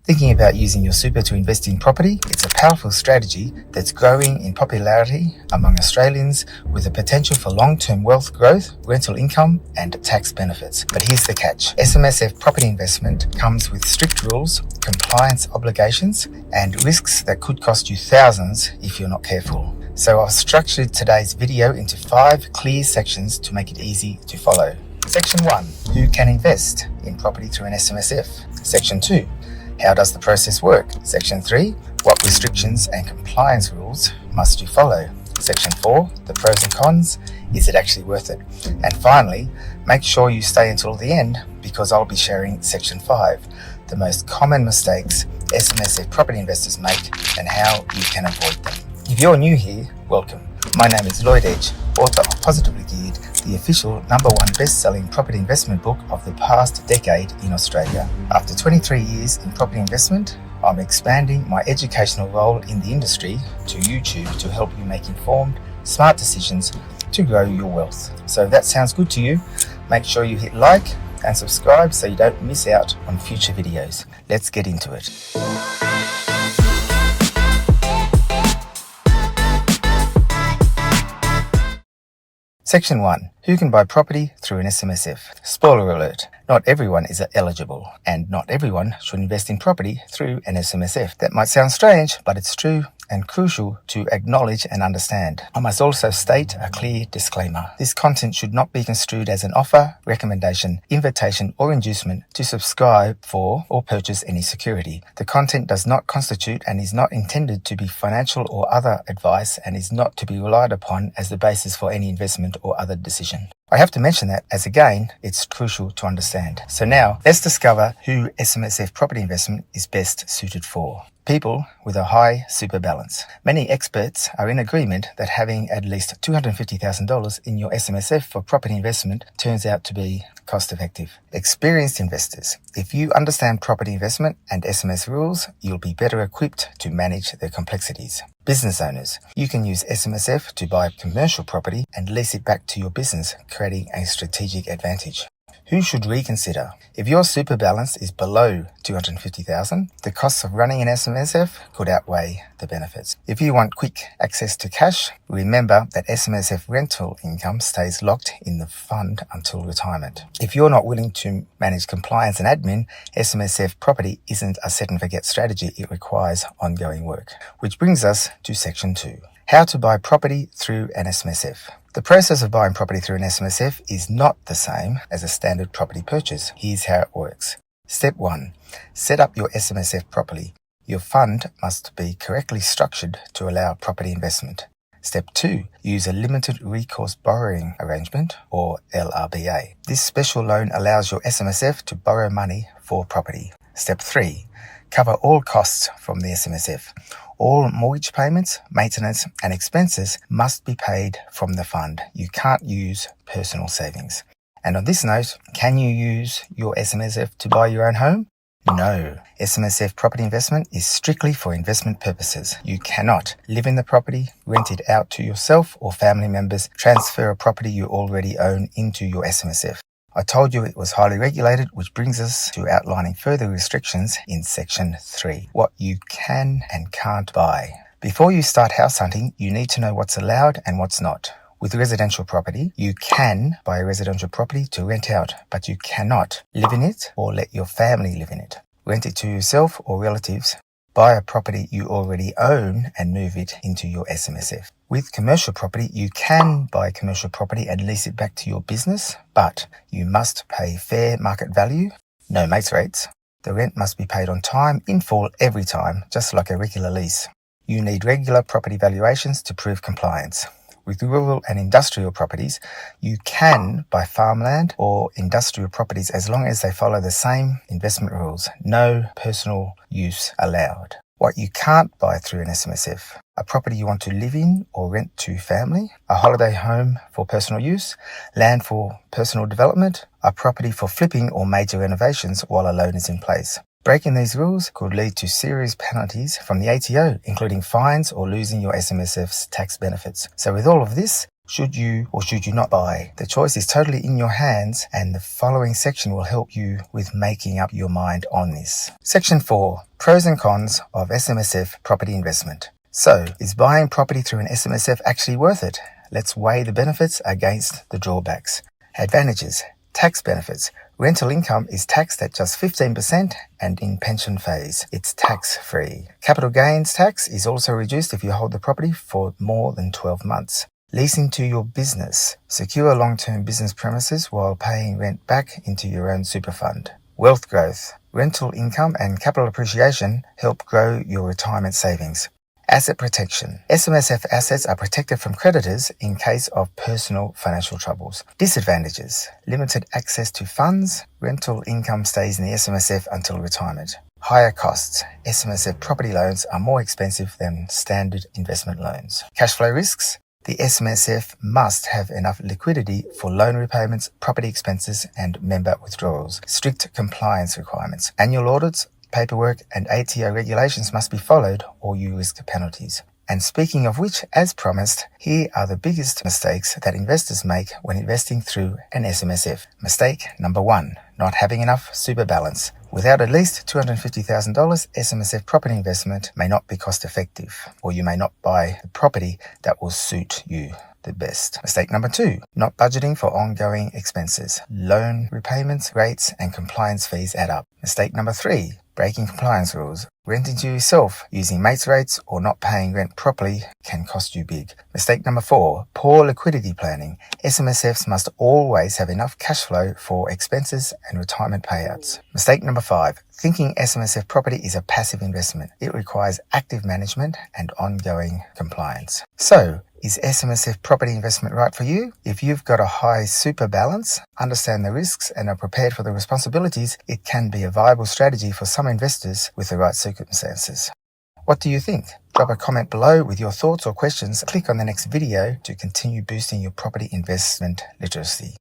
Thinking about using your super to invest in property? It's a powerful strategy that's growing in popularity among Australians with the potential for long-term wealth growth, rental income and tax benefits. But here's the catch. SMSF property investment comes with strict rules, compliance obligations and risks that could cost you thousands if you're not careful. So I've structured today's video into 5 clear sections to make it easy to follow. Section 1. Who can invest in property through an SMSF? Section 2. How does the process work? Section 3. What restrictions and compliance rules must you follow? Section 4. The pros and cons. Is it actually worth it? And finally, make sure you stay until the end because I'll be sharing Section 5. The most common mistakes SMSF property investors make and how you can avoid them. If you're new here, welcome. My name is LLOYD, author of Positively Geared, the official #1 best-selling property investment book of the past decade in Australia. After 23 years in property investment, I'm expanding my educational role in the industry to YouTube to help you make informed, smart decisions to grow your wealth. So if that sounds good to you, make sure you hit like and subscribe so you don't miss out on future videos. Let's get into it. Section 1. Who can buy property through an SMSF? Spoiler alert, not everyone is eligible and not everyone should invest in property through an SMSF. That might sound strange, but it's true and crucial to acknowledge and understand. I must also state a clear disclaimer. This content should not be construed as an offer, recommendation, invitation or inducement to subscribe for or purchase any security. The content does not constitute and is not intended to be financial or other advice and is not to be relied upon as the basis for any investment or other decision. I have to mention that as again, it's crucial to understand. So now, let's discover who SMSF property investment is best suited for. People with a high super balance. Many experts are in agreement that having at least $250,000 in your SMSF for property investment turns out to be cost effective. Experienced investors. If you understand property investment and SMS rules, you'll be better equipped to manage their complexities. Business owners. You can use SMSF to buy commercial property and lease it back to your business, creating a strategic advantage. Who should reconsider? If your super balance is below $250,000, the costs of running an SMSF could outweigh the benefits. If you want quick access to cash, remember that SMSF rental income stays locked in the fund until retirement. If you're not willing to manage compliance and admin, SMSF property isn't a set and forget strategy. It requires ongoing work. Which brings us to Section 2. How to buy property through an SMSF. The process of buying property through an SMSF is not the same as a standard property purchase. Here's how it works. Step 1. Set up your SMSF properly. Your fund must be correctly structured to allow property investment. Step 2. Use a limited recourse borrowing arrangement or LRBA. This special loan allows your SMSF to borrow money for property. Step 3. Cover all costs from the SMSF. All mortgage payments, maintenance and expenses must be paid from the fund. You can't use personal savings. And on this note, can you use your SMSF to buy your own home? No. SMSF property investment is strictly for investment purposes. You cannot live in the property, rent it out to yourself or family members, transfer a property you already own into your SMSF. I told you it was highly regulated, which brings us to outlining further restrictions in Section 3. What you can and can't buy. Before you start house hunting, you need to know what's allowed and what's not. With residential property, you can buy a residential property to rent out, but you cannot live in it or let your family live in it. Rent it to yourself or relatives. Buy a property you already own and move it into your SMSF. With commercial property, you can buy commercial property and lease it back to your business, but you must pay fair market value, no mates rates. The rent must be paid on time, in full every time, just like a regular lease. You need regular property valuations to prove compliance. With rural and industrial properties, you can buy farmland or industrial properties as long as they follow the same investment rules. No personal use allowed. What you can't buy through an SMSF. A property you want to live in or rent to family, a holiday home for personal use, land for personal development, a property for flipping or major renovations while a loan is in place. Breaking these rules could lead to serious penalties from the ATO, including fines or losing your SMSF's tax benefits. So with all of this, Should you or should you not buy? The choice is totally in your hands, and the following section will help you with making up your mind on this. Section 4. Pros and cons of SMSF property investment. So, is buying property through an SMSF actually worth it? Let's weigh the benefits against the drawbacks. Advantages. Tax benefits. Rental income is taxed at just 15%, and in pension phase, it's tax-free. Capital gains tax is also reduced if you hold the property for more than 12 months. Leasing to your business. Secure long-term business premises while paying rent back into your own super fund. Wealth growth. Rental income and capital appreciation help grow your retirement savings. Asset protection. SMSF assets are protected from creditors in case of personal financial troubles. Disadvantages. Limited access to funds. Rental income stays in the SMSF until retirement. Higher costs. SMSF property loans are more expensive than standard investment loans. Cash flow risks. The SMSF must have enough liquidity for loan repayments, property expenses, and member withdrawals. Strict compliance requirements. Annual audits, paperwork, and ATO regulations must be followed or you risk penalties. And speaking of which, as promised, here are the biggest mistakes that investors make when investing through an SMSF. Mistake number 1, not having enough super balance. Without at least $250,000, SMSF property investment may not be cost effective, or you may not buy the property that will suit you the best. Mistake number 2, not budgeting for ongoing expenses. Loan repayments, rates, and compliance fees add up. Mistake number 3, breaking compliance rules. Renting to yourself, using mates' rates, or not paying rent properly can cost you big. Mistake number 4, poor liquidity planning. SMSFs must always have enough cash flow for expenses and retirement payouts. Mistake number 5, thinking SMSF property is a passive investment. It requires active management and ongoing compliance. So, is SMSF property investment right for you? If you've got a high super balance, understand the risks, and are prepared for the responsibilities, it can be a viable strategy for some investors with the right circumstances. What do you think? Drop a comment below with your thoughts or questions. Click on the next video to continue boosting your property investment literacy.